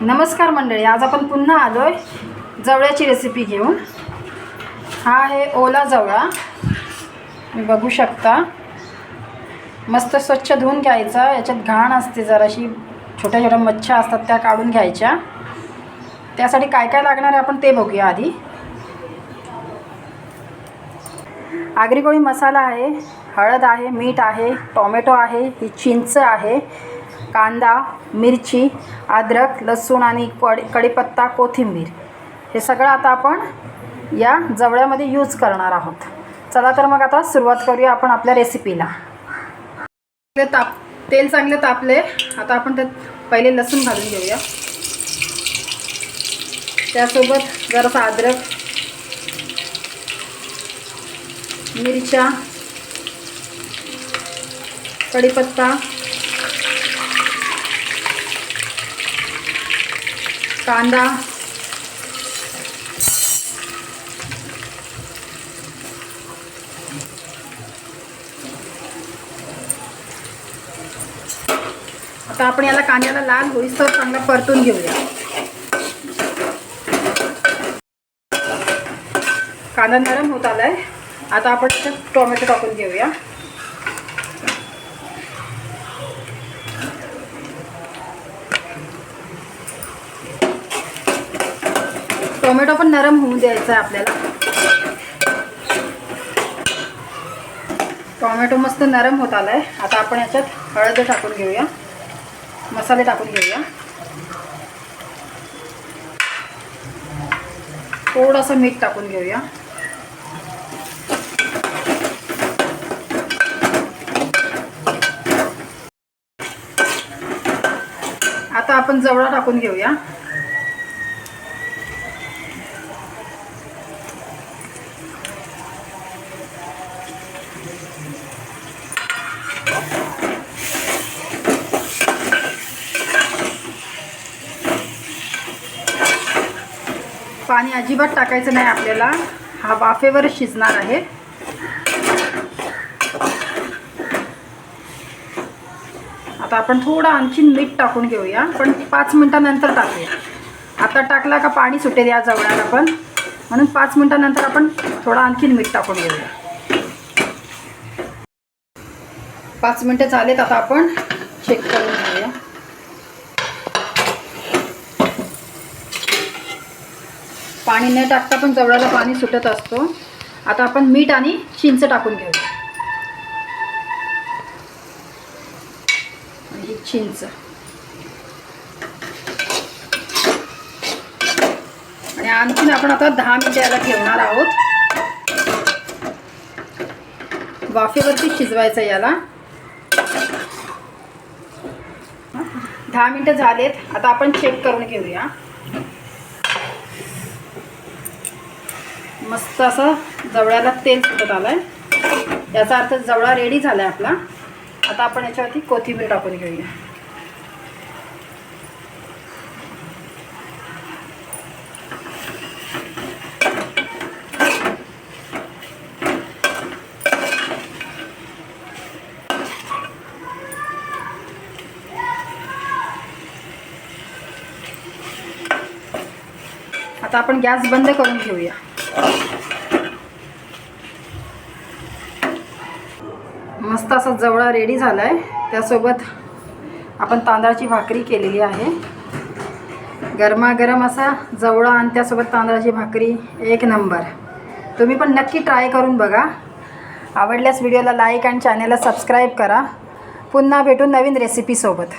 नमस्कार मंडळी, आज आपण पुन्हा आलोय जवळ्याची रेसिपी घेऊन। हा आहे ओला जवळा, तुम्ही बघू शकता। मस्त स्वच्छ धुवून घ्यायचा। याच्यात घाण असते, जराशी छोट्या छोट्या मच्छा असतात त्या काढून घ्यायच्या। त्यासाठी काय काय लागणार आहे आपण ते बघूया आधी। आगरी कोळी मसाला आहे, हळद आहे, मीठ आहे, टोमॅटो आहे, ही चिंच आहे, कांदा, मिरची, अद्रक, लसूण आणि कढीपत्ता, कोथिंबीर, हे सगळं आता आपण या जवळ्यामध्ये यूज करणार आहोत। चला तर मग आता सुरुवात करूया आपण आपल्या रेसिपीला। तेल चांगले तापले, आता आपण त्यात पहिले लसूण घालून घेऊया। त्यासोबत जरासा अद्रक, मिरच्या, कढीपत्ता, कांदा, आता आपण याला कांद्याला लाल होईस्तोवर चांगला परतून घेऊया। कांदा नरम होत आलाय, आता आपण त्यात टोमॅटो टाकून घेऊया। टोमॅटो पण नरम होऊ द्यायचा आहे आपल्याला। टोमॅटो मस्त नरम होत आलाय, आता आपण याच्यात हळद टाकून घेऊया, मसाले टाकून घेऊया, थोडंसं मीठ टाकून घेऊया। आता आपण जवळा टाकून घेऊया। पाणी अजिबात टाकायचं नाही आपल्याला, हा वाफेवर शिजणार आहे। आता आपण थोडं आणखीन मीठ टाकून घेऊया, पण 5 मिनिटांनंतर टाकूया। आता टाकला का पाणी सुटेल या जवळ्याला पण, म्हणून 5 मिनिटांनंतर आपण थोडं आणखीन मीठ टाकून घेऊया। 5 मिनिटं झालेत, आता आपण चेक करून घेऊया। पाणी न टाकता पण जवळाला पाणी सुटत असतो। आता आपण मीठ आणि चिंच टाकून घेऊया। ही चिंच आणि आणखीन आपण आता 10 मिनिटे याला ठेवणार आहोत। वाफेवरती शिजवायचं याला। 10 मिनिटं झालेत, आता आपण चेक करून घेऊया। मस्त असं जवळ्याला तेल सुटत आलंय, याचा अर्थ जवळा रेडी झालाय आपला। आता आपण याच्यावरती कोथिंबीर टाकून घेऊया। आता आपण गॅस बंद करून घेऊया। मस्त असा जवळा रेडी झालाय। त्यासोबत आपण तांदळाची भाकरी केलेली आहे। गरमागरम असा जवळा आणि त्यासोबत तांदळाची भाकरी, एक नंबर। तुम्ही पण नक्की ट्राय करून बघा। आवडल्यास व्हिडिओला लाईक आणि चॅनलला सबस्क्राईब करा। पुन्हा भेटू नवीन रेसिपी सोबत।